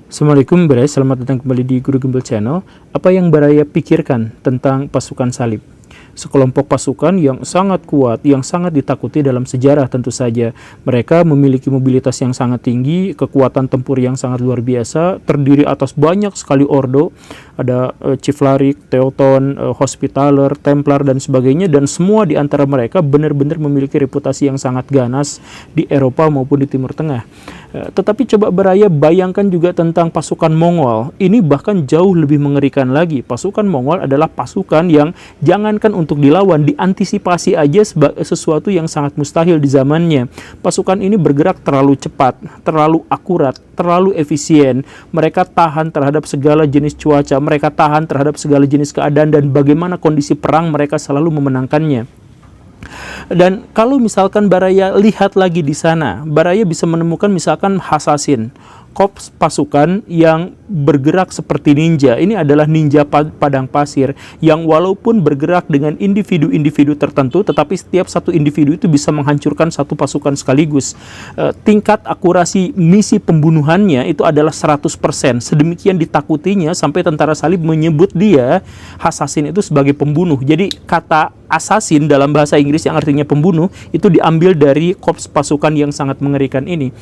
Assalamualaikum Barai, selamat datang kembali di Guru Gembel Channel. Apa yang Baraya pikirkan tentang pasukan salib? Sekelompok pasukan yang sangat kuat, yang sangat ditakuti dalam sejarah tentu saja. Mereka memiliki mobilitas yang sangat tinggi, kekuatan tempur yang sangat luar biasa, terdiri atas banyak sekali ordo, ada Chiflaric, Teuton, Hospitaller, Templar, dan sebagainya, dan semua di antara mereka benar-benar memiliki reputasi yang sangat ganas di Eropa maupun di Timur Tengah. Tetapi coba Baraya bayangkan juga tentang pasukan Mongol. Ini bahkan jauh lebih mengerikan lagi. Pasukan Mongol adalah pasukan yang jangankan untuk dilawan, diantisipasi aja sesuatu yang sangat mustahil di zamannya. Pasukan ini bergerak terlalu cepat, terlalu akurat, terlalu efisien. Mereka tahan terhadap segala jenis cuaca, mereka tahan terhadap segala jenis keadaan, dan bagaimana kondisi perang mereka selalu memenangkannya. Dan kalau misalkan Baraya lihat lagi di sana, Baraya bisa menemukan misalkan Hasasin, korps pasukan yang bergerak seperti ninja. Ini adalah ninja padang pasir yang walaupun bergerak dengan individu-individu tertentu, tetapi setiap satu individu itu bisa menghancurkan satu pasukan sekaligus. Tingkat akurasi misi pembunuhannya itu adalah 100%. Sedemikian ditakutinya sampai tentara salib menyebut dia, Hasasin, itu sebagai pembunuh. Jadi kata assassin dalam bahasa Inggris yang artinya pembunuh itu diambil dari korps pasukan yang sangat mengerikan ini.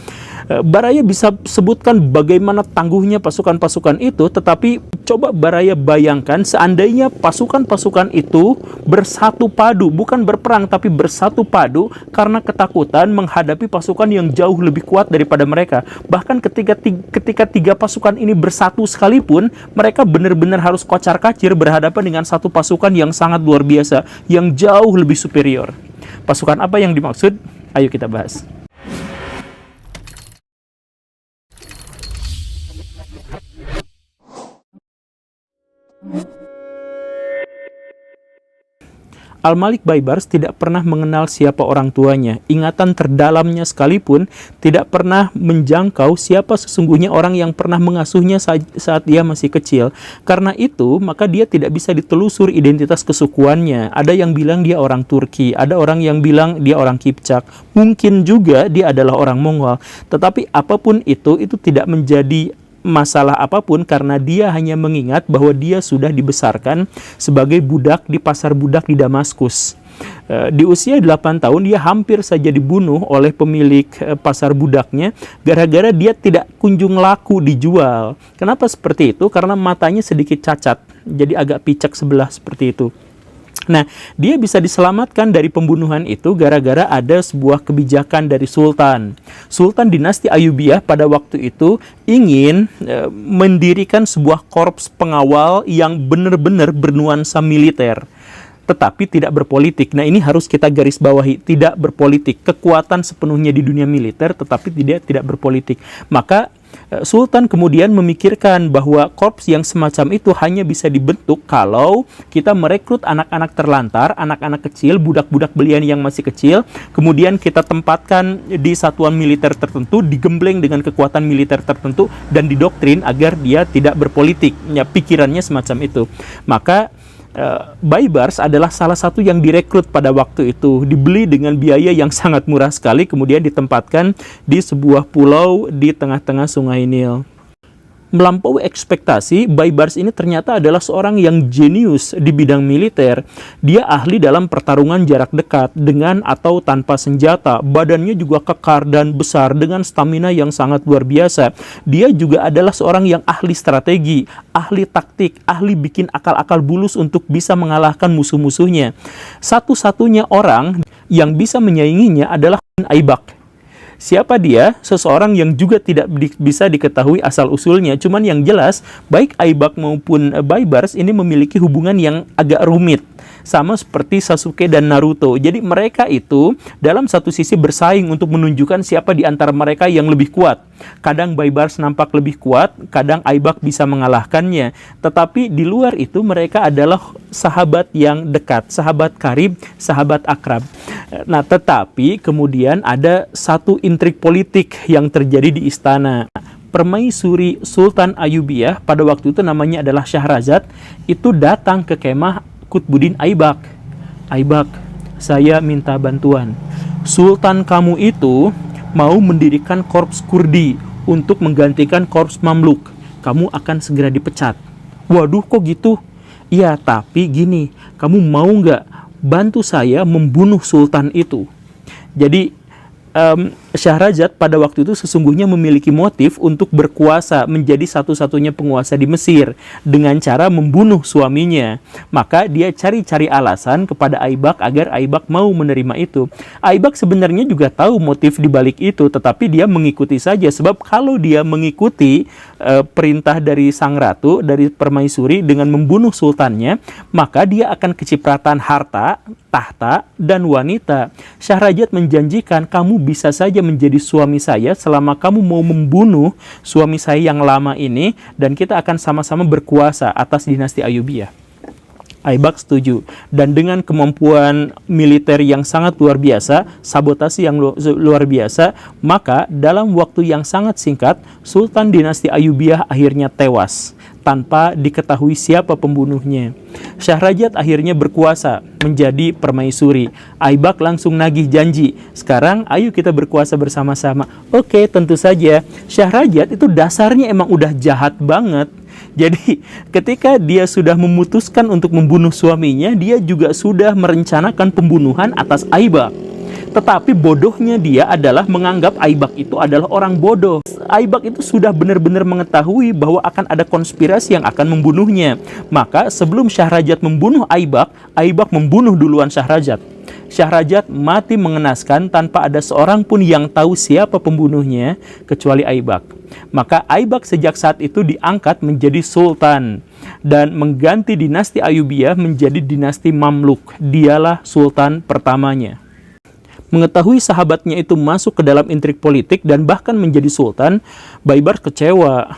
Baraya bisa sebutkan bagaimana tangguhnya pasukan-pasukan itu, tetapi coba Baraya bayangkan seandainya pasukan-pasukan itu bersatu padu, bukan berperang tapi bersatu padu karena ketakutan menghadapi pasukan yang jauh lebih kuat daripada mereka. Bahkan ketika tiga pasukan ini bersatu sekalipun, mereka benar-benar harus kocar-kacir berhadapan dengan satu pasukan yang sangat luar biasa, yang jauh lebih superior. Pasukan apa yang dimaksud? Ayo kita bahas. Al-Malik Baibars tidak pernah mengenal siapa orang tuanya. Ingatan terdalamnya sekalipun tidak pernah menjangkau siapa sesungguhnya orang yang pernah mengasuhnya saat dia masih kecil. Karena itu, maka dia tidak bisa ditelusur identitas kesukuannya. Ada yang bilang dia orang Turki, ada orang yang bilang dia orang Kipchak. Mungkin juga dia adalah orang Mongol. Tetapi apapun itu tidak menjadi masalah apapun karena dia hanya mengingat bahwa dia sudah dibesarkan sebagai budak di pasar budak di Damaskus. Di usia 8 tahun dia hampir saja dibunuh oleh pemilik pasar budaknya gara-gara dia tidak kunjung laku dijual. Kenapa seperti itu? Karena matanya sedikit cacat, jadi agak picek sebelah seperti itu. Nah, dia bisa diselamatkan dari pembunuhan itu gara-gara ada sebuah kebijakan dari Sultan. Sultan dinasti Ayyubiyah pada waktu itu ingin mendirikan sebuah korps pengawal yang benar-benar bernuansa militer, tetapi tidak berpolitik. Nah, ini harus kita garis bawahi, tidak berpolitik. Kekuatan sepenuhnya di dunia militer, tetapi tidak berpolitik. Maka Sultan kemudian memikirkan bahwa korps yang semacam itu hanya bisa dibentuk kalau kita merekrut anak-anak terlantar, anak-anak kecil, budak-budak belian yang masih kecil, kemudian kita tempatkan di satuan militer tertentu, digembleng dengan kekuatan militer tertentu, dan didoktrin agar dia tidak berpolitik. Ya, pikirannya semacam itu. Maka Baibars adalah salah satu yang direkrut pada waktu itu, dibeli dengan biaya yang sangat murah sekali, kemudian ditempatkan di sebuah pulau di tengah-tengah Sungai Nil. Melampaui ekspektasi, Baibars ini ternyata adalah seorang yang jenius di bidang militer. Dia ahli dalam pertarungan jarak dekat dengan atau tanpa senjata. Badannya juga kekar dan besar dengan stamina yang sangat luar biasa. Dia juga adalah seorang yang ahli strategi, ahli taktik, ahli bikin akal-akal bulus untuk bisa mengalahkan musuh-musuhnya. Satu-satunya orang yang bisa menyainginya adalah Aibak. Siapa dia? Seseorang yang juga tidak bisa diketahui asal-usulnya. Cuman yang jelas, baik Aibak maupun Baibars ini memiliki hubungan yang agak rumit. Sama seperti Sasuke dan Naruto. Jadi mereka itu dalam satu sisi bersaing untuk menunjukkan siapa di antara mereka yang lebih kuat. Kadang Baibars nampak lebih kuat, kadang Aibak bisa mengalahkannya. Tetapi di luar itu mereka adalah sahabat yang dekat, sahabat karib, sahabat akrab. Nah, tetapi kemudian ada satu intrik politik yang terjadi di istana. Permaisuri Sultan Ayyubiyah pada waktu itu namanya adalah Syahrazad, itu datang ke kemah Qutbuddin Aibak. Aibak, saya minta bantuan. Sultan kamu itu mau mendirikan korps Kurdi untuk menggantikan korps Mamluk. kamu akan segera dipecat. Waduh, kok gitu? Iya, tapi gini, kamu mau nggak bantu saya membunuh sultan itu? Jadi Syahrazad pada waktu itu sesungguhnya memiliki motif untuk berkuasa menjadi satu-satunya penguasa di Mesir dengan cara membunuh suaminya. Maka dia cari-cari alasan kepada Aibak agar Aibak mau menerima itu. Aibak sebenarnya juga tahu motif di balik itu, tetapi dia mengikuti saja, sebab kalau dia mengikuti perintah dari sang ratu, dari permaisuri dengan membunuh sultannya, maka dia akan kecipratan harta, tahta, dan wanita. Syahrazad menjanjikan, kamu bisa saja menjadi suami saya selama kamu mau membunuh suami saya yang lama ini, dan kita akan sama-sama berkuasa atas dinasti Ayyubiyah. Aibak setuju, dan dengan kemampuan militer yang sangat luar biasa, sabotasi yang luar biasa, maka dalam waktu yang sangat singkat, Sultan dinasti Ayyubiyah akhirnya tewas tanpa diketahui siapa pembunuhnya. Syahrazad akhirnya berkuasa menjadi permaisuri. Aibak langsung nagih janji, sekarang ayo kita berkuasa bersama-sama. Oke, tentu saja. Syahrazad itu dasarnya emang udah jahat banget. Jadi ketika dia sudah memutuskan untuk membunuh suaminya, dia juga sudah merencanakan pembunuhan atas Aibak. Tetapi bodohnya dia adalah menganggap Aibak itu adalah orang bodoh. Aibak itu sudah benar-benar mengetahui bahwa akan ada konspirasi yang akan membunuhnya. Maka sebelum Syahrazad membunuh Aibak, Aibak membunuh duluan Syahrazad. Syahrazad mati mengenaskan tanpa ada seorang pun yang tahu siapa pembunuhnya kecuali Aibak. Maka Aibak sejak saat itu diangkat menjadi sultan dan mengganti dinasti Ayyubiyah menjadi dinasti Mamluk. Dialah sultan pertamanya. Mengetahui sahabatnya itu masuk ke dalam intrik politik dan bahkan menjadi sultan, Baibars kecewa.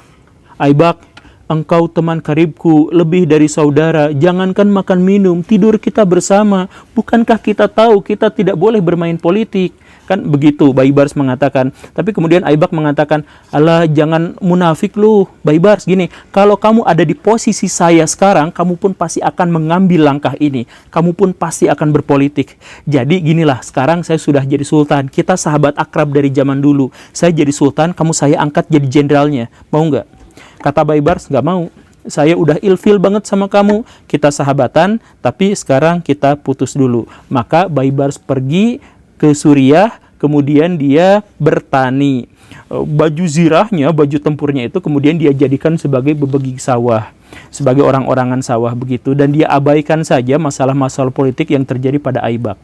Aibak, engkau teman karibku, lebih dari saudara, jangankan makan minum, tidur kita bersama. Bukankah kita tahu kita tidak boleh bermain politik? Kan begitu Baibars mengatakan. Tapi kemudian Aibak mengatakan, alah jangan munafik lu Baibars, gini, kalau kamu ada di posisi saya sekarang, kamu pun pasti akan mengambil langkah ini, kamu pun pasti akan berpolitik. Jadi ginilah, sekarang saya sudah jadi sultan, kita sahabat akrab dari zaman dulu, saya jadi sultan, kamu saya angkat jadi jenderalnya, mau nggak? Kata Baibars, nggak mau, saya udah ilfil banget sama kamu, kita sahabatan, tapi sekarang kita putus dulu. Maka Baibars pergi ke Suriah, kemudian dia bertani. Baju zirahnya, baju tempurnya itu kemudian dia jadikan sebagai bebegi sawah, sebagai orang-orangan sawah begitu, dan dia abaikan saja masalah-masalah politik yang terjadi pada Aibak.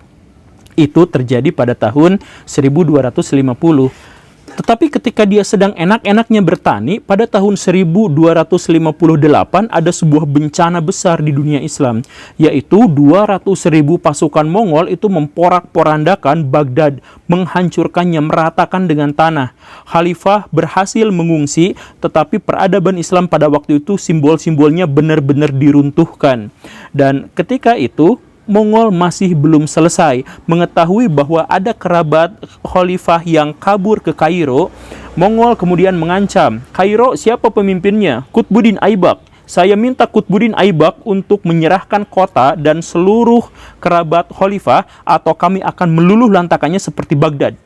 Itu terjadi pada tahun 1250. Tetapi ketika dia sedang enak-enaknya bertani, pada tahun 1258 ada sebuah bencana besar di dunia Islam, yaitu 200.000 pasukan Mongol itu memporak-porandakan Baghdad, menghancurkannya, meratakan dengan tanah. Khalifah berhasil mengungsi, tetapi peradaban Islam pada waktu itu simbol-simbolnya benar-benar diruntuhkan. Dan ketika itu Mongol masih belum selesai mengetahui bahwa ada kerabat khalifah yang kabur ke Kairo. Mongol kemudian mengancam, Kairo siapa pemimpinnya? Qutbuddin Aibak. Saya minta Qutbuddin Aibak untuk menyerahkan kota dan seluruh kerabat khalifah, atau kami akan meluluh lantakannya seperti Baghdad.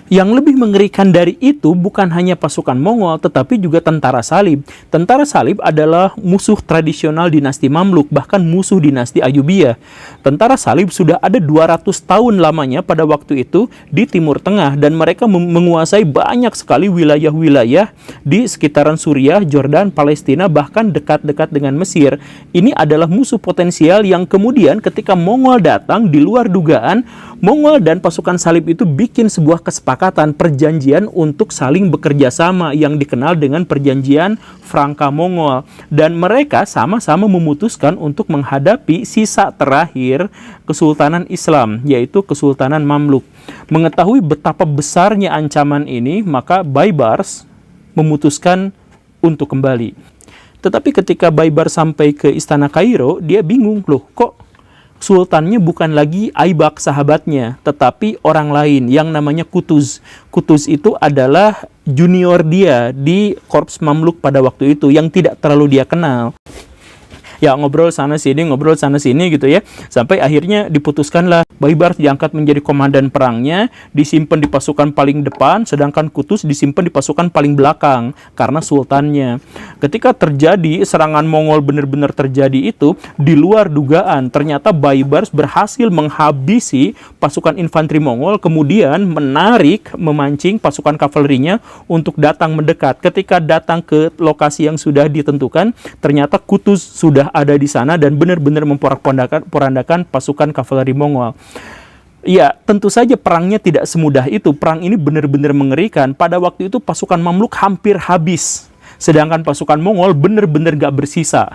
Yang lebih mengerikan dari itu bukan hanya pasukan Mongol, tetapi juga tentara salib. Tentara salib adalah musuh tradisional dinasti Mamluk, bahkan musuh dinasti Ayyubiyah. Tentara salib sudah ada 200 tahun lamanya pada waktu itu di Timur Tengah, dan mereka menguasai banyak sekali wilayah-wilayah di sekitaran Suriah, Jordan, Palestina, bahkan dekat-dekat dengan Mesir. Ini adalah musuh potensial yang kemudian ketika Mongol datang di luar dugaan, Mongol dan pasukan salib itu bikin sebuah kesepakatan, perjanjian untuk saling bekerja sama yang dikenal dengan perjanjian Franka-Mongol, dan mereka sama-sama memutuskan untuk menghadapi sisa terakhir Kesultanan Islam, yaitu Kesultanan Mamluk. Mengetahui betapa besarnya ancaman ini, maka Baibars memutuskan untuk kembali. Tetapi ketika Baibars sampai ke istana Kairo, dia bingung, loh kok sultannya bukan lagi Aibak sahabatnya, tetapi orang lain yang namanya Qutuz. Qutuz itu adalah junior dia di Korps Mamluk pada waktu itu yang tidak terlalu dia kenal. Ya ngobrol sana sini gitu ya. Sampai akhirnya diputuskanlah Baibars diangkat menjadi komandan perangnya, disimpan di pasukan paling depan, sedangkan Qutuz disimpan di pasukan paling belakang karena sultannya. Ketika terjadi serangan Mongol benar-benar terjadi itu, di luar dugaan, ternyata Baibars berhasil menghabisi pasukan infanteri Mongol, kemudian memancing pasukan kavalerinya untuk datang mendekat. Ketika datang ke lokasi yang sudah ditentukan, ternyata Qutuz sudah ada di sana dan benar-benar memporak-porandakan pasukan kavaleri Mongol. Ya, tentu saja perangnya tidak semudah itu. Perang ini benar-benar mengerikan. Pada waktu itu pasukan Mamluk hampir habis, sedangkan pasukan Mongol benar-benar gak bersisa.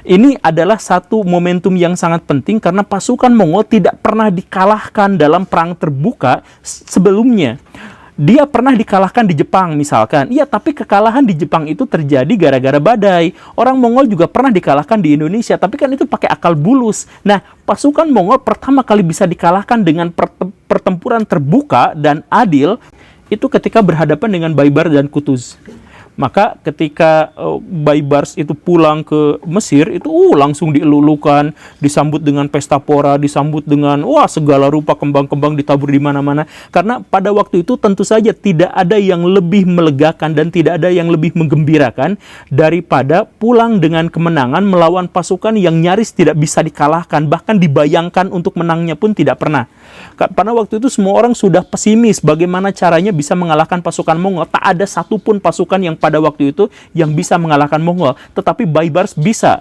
Ini adalah satu momentum yang sangat penting karena pasukan Mongol tidak pernah dikalahkan dalam perang terbuka sebelumnya. Dia pernah dikalahkan di Jepang misalkan. Iya, tapi kekalahan di Jepang itu terjadi gara-gara badai. Orang Mongol juga pernah dikalahkan di Indonesia, tapi kan itu pakai akal bulus. Nah, pasukan Mongol pertama kali bisa dikalahkan dengan pertempuran terbuka dan adil itu ketika berhadapan dengan Baibars dan Qutuz. Maka ketika Baibars itu pulang ke Mesir, itu langsung dielulukan, disambut dengan pesta pora, disambut dengan segala rupa kembang-kembang ditabur di mana-mana. Karena pada waktu itu tentu saja tidak ada yang lebih melegakan dan tidak ada yang lebih menggembirakan daripada pulang dengan kemenangan melawan pasukan yang nyaris tidak bisa dikalahkan, bahkan dibayangkan untuk menangnya pun tidak pernah. Pada waktu itu semua orang sudah pesimis bagaimana caranya bisa mengalahkan pasukan Mongol. Tak ada satupun pasukan yang pada waktu itu yang bisa mengalahkan Mongol, tetapi Baibars bisa.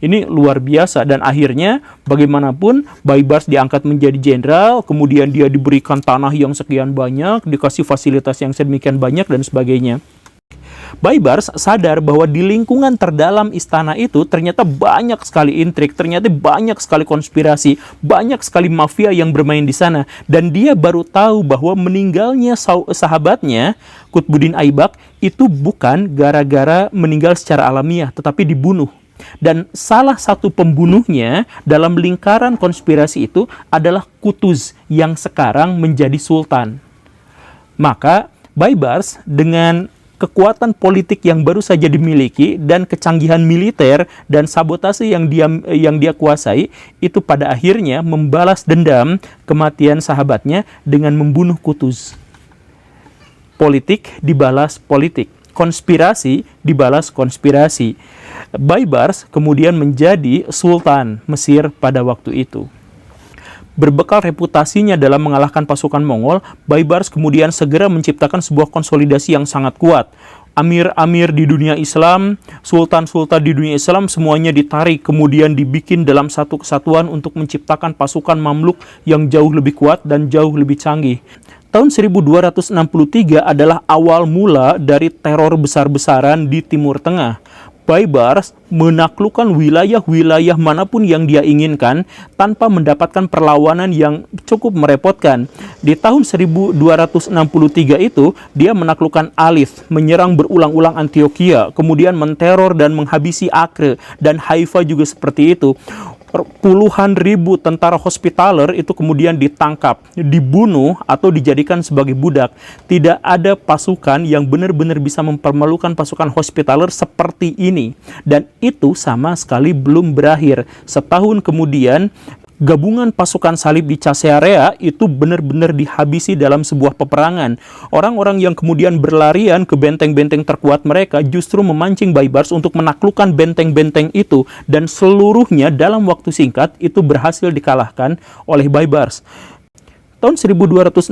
Ini luar biasa, dan akhirnya bagaimanapun Baibars diangkat menjadi jenderal, kemudian dia diberikan tanah yang sekian banyak, dikasih fasilitas yang sedemikian banyak dan sebagainya. Baibars sadar bahwa di lingkungan terdalam istana itu ternyata banyak sekali intrik, ternyata banyak sekali konspirasi, banyak sekali mafia yang bermain di sana. Dan dia baru tahu bahwa meninggalnya sahabatnya, Qutbuddin Aibak, itu bukan gara-gara meninggal secara alamiah, tetapi dibunuh. Dan salah satu pembunuhnya dalam lingkaran konspirasi itu adalah Qutuz yang sekarang menjadi sultan. Maka Baibars dengan kekuatan politik yang baru saja dimiliki dan kecanggihan militer dan sabotase yang dia kuasai, itu pada akhirnya membalas dendam kematian sahabatnya dengan membunuh Qutuz. Politik dibalas politik, konspirasi dibalas konspirasi. Baibars kemudian menjadi sultan Mesir pada waktu itu. Berbekal reputasinya dalam mengalahkan pasukan Mongol, Baibars kemudian segera menciptakan sebuah konsolidasi yang sangat kuat. Amir-amir di dunia Islam, sultan-sultan di dunia Islam, semuanya ditarik, kemudian dibikin dalam satu kesatuan untuk menciptakan pasukan Mamluk yang jauh lebih kuat dan jauh lebih canggih. Tahun 1263 adalah awal mula dari teror besar-besaran di Timur Tengah. Baibars menaklukkan wilayah-wilayah manapun yang dia inginkan tanpa mendapatkan perlawanan yang cukup merepotkan. Di tahun 1263 itu, dia menaklukkan Alif, menyerang berulang-ulang Antioquia, kemudian menteror dan menghabisi Acre, dan Haifa juga seperti itu. Puluhan ribu tentara Hospitaller itu kemudian ditangkap, dibunuh, atau dijadikan sebagai budak. Tidak ada pasukan yang benar-benar bisa mempermalukan pasukan Hospitaller seperti ini. Dan itu sama sekali belum berakhir. Setahun kemudian, gabungan pasukan salib di Caesarea itu benar-benar dihabisi dalam sebuah peperangan. Orang-orang yang kemudian berlarian ke benteng-benteng terkuat mereka justru memancing Baibars untuk menaklukkan benteng-benteng itu, dan seluruhnya dalam waktu singkat itu berhasil dikalahkan oleh Baibars. Tahun 1266,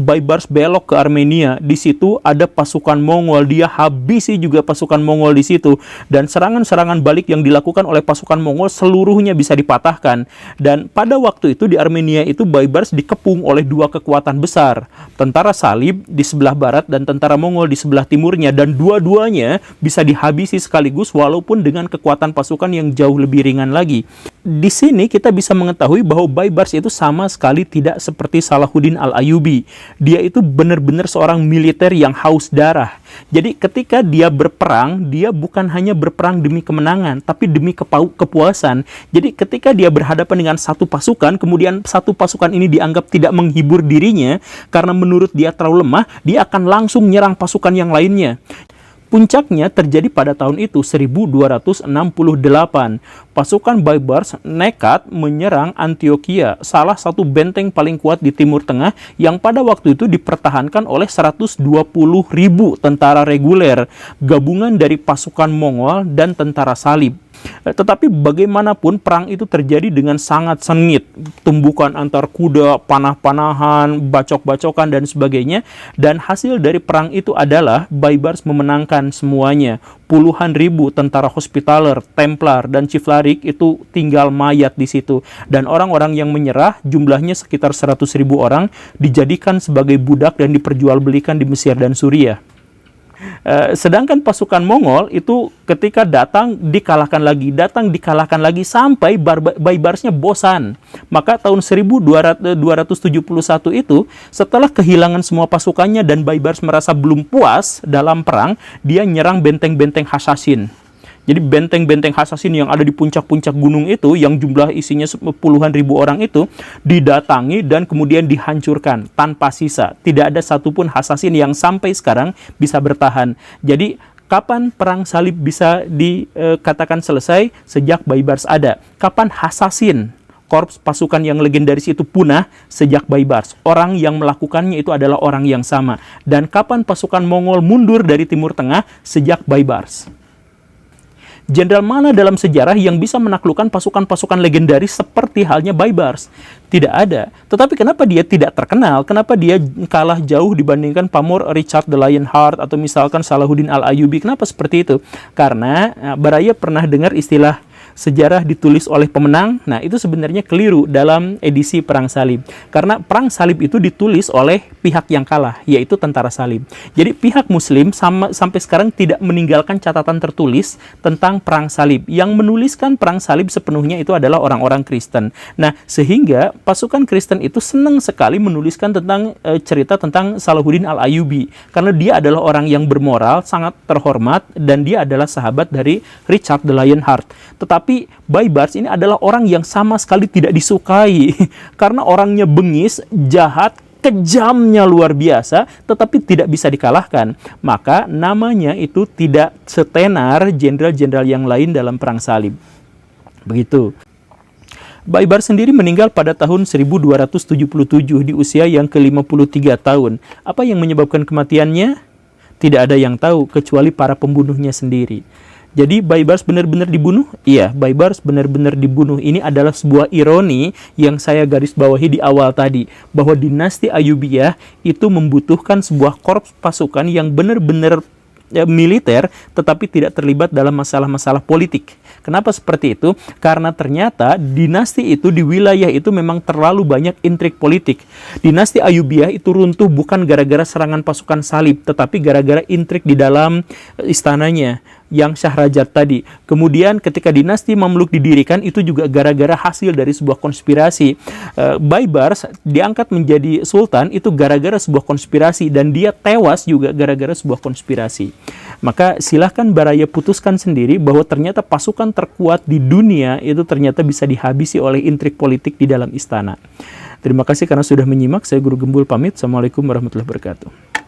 Baibars belok ke Armenia. Di situ ada pasukan Mongol. Dia habisi juga pasukan Mongol di situ. Dan serangan-serangan balik yang dilakukan oleh pasukan Mongol seluruhnya bisa dipatahkan. Dan pada waktu itu di Armenia itu Baibars dikepung oleh dua kekuatan besar. Tentara Salib di sebelah barat dan tentara Mongol di sebelah timurnya. Dan dua-duanya bisa dihabisi sekaligus walaupun dengan kekuatan pasukan yang jauh lebih ringan lagi. Di sini kita bisa mengetahui bahwa Baibars itu sama sekali tidak seperti Salahuddin Al-Ayyubi. Dia itu benar-benar seorang militer yang haus darah. Jadi ketika dia berperang, dia bukan hanya berperang demi kemenangan, tapi demi kepuasan. Jadi ketika dia berhadapan dengan satu pasukan, kemudian satu pasukan ini dianggap tidak menghibur dirinya karena menurut dia terlalu lemah, dia akan langsung menyerang pasukan yang lainnya. Puncaknya terjadi pada tahun itu 1268. Pasukan Baibars nekat menyerang Antioquia, salah satu benteng paling kuat di Timur Tengah yang pada waktu itu dipertahankan oleh 120.000 tentara reguler, gabungan dari pasukan Mongol dan tentara salib. Tetapi bagaimanapun perang itu terjadi dengan sangat sengit, tumbukan antar kuda, panah-panahan, bacok-bacokan dan sebagainya, dan hasil dari perang itu adalah Baibars memenangkan semuanya. Puluhan ribu tentara Hospitaller, Templar, dan Chiflarik itu tinggal mayat di situ, dan orang-orang yang menyerah jumlahnya sekitar 100.000 orang dijadikan sebagai budak dan diperjualbelikan di Mesir dan Suriah. Sedangkan pasukan Mongol itu ketika datang dikalahkan lagi sampai Baibarsnya bosan. Maka tahun 1271 itu, setelah kehilangan semua pasukannya dan Baibars merasa belum puas dalam perang, dia nyerang benteng-benteng Hasasin. Jadi benteng-benteng Hasasin yang ada di puncak-puncak gunung itu, yang jumlah isinya puluhan ribu orang itu, didatangi dan kemudian dihancurkan tanpa sisa. Tidak ada satupun Hasasin yang sampai sekarang bisa bertahan. Jadi kapan perang salib bisa dikatakan selesai? Sejak Baibars ada. Kapan Hasasin, korps pasukan yang legendaris itu punah? Sejak Baibars. Orang yang melakukannya itu adalah orang yang sama. Dan kapan pasukan Mongol mundur dari Timur Tengah? Sejak Baibars. Jenderal mana dalam sejarah yang bisa menaklukkan pasukan-pasukan legendaris seperti halnya Baibars? Tidak ada. Tetapi kenapa dia tidak terkenal? Kenapa dia kalah jauh dibandingkan pamor Richard the Lionheart atau misalkan Salahuddin Al-Ayyubi? Kenapa seperti itu? Karena Baraya pernah dengar istilah sejarah ditulis oleh pemenang. Nah, itu sebenarnya keliru dalam edisi Perang Salib. Karena Perang Salib itu ditulis oleh pihak yang kalah, yaitu tentara salib. Jadi pihak Muslim sampai sekarang tidak meninggalkan catatan tertulis tentang Perang Salib. Yang menuliskan Perang Salib sepenuhnya itu adalah orang-orang Kristen. Nah, sehingga pasukan Kristen itu senang sekali menuliskan tentang cerita tentang Salahuddin Al-Ayyubi. Karena dia adalah orang yang bermoral, sangat terhormat, dan dia adalah sahabat dari Richard the Lionheart. Tetapi Baibars ini adalah orang yang sama sekali tidak disukai karena orangnya bengis, jahat, kejamnya luar biasa, tetapi tidak bisa dikalahkan. Maka namanya itu tidak setenar jenderal-jenderal yang lain dalam Perang Salib. Begitu. Baibars sendiri meninggal pada tahun 1277 di usia yang ke-53 tahun. Apa yang menyebabkan kematiannya? Tidak ada yang tahu kecuali para pembunuhnya sendiri. Jadi Baibars benar-benar dibunuh? Iya, Baibars benar-benar dibunuh. Ini adalah sebuah ironi yang saya garis bawahi di awal tadi, bahwa dinasti Ayyubiyah itu membutuhkan sebuah korps pasukan yang benar-benar militer, tetapi tidak terlibat dalam masalah-masalah politik. Kenapa seperti itu? Karena ternyata dinasti itu di wilayah itu memang terlalu banyak intrik politik. Dinasti Ayyubiyah itu runtuh bukan gara-gara serangan pasukan salib, tetapi gara-gara intrik di dalam istananya yang Syahrajat tadi. Kemudian ketika dinasti Mamluk didirikan, itu juga gara-gara hasil dari sebuah konspirasi. Baibars diangkat menjadi sultan itu gara-gara sebuah konspirasi, dan dia tewas juga gara-gara sebuah konspirasi. Maka silahkan Baraya putuskan sendiri bahwa ternyata pasukan terkuat di dunia itu ternyata bisa dihabisi oleh intrik politik di dalam istana. Terima kasih karena sudah menyimak. Saya Guru Gembul pamit. Assalamualaikum warahmatullahi wabarakatuh.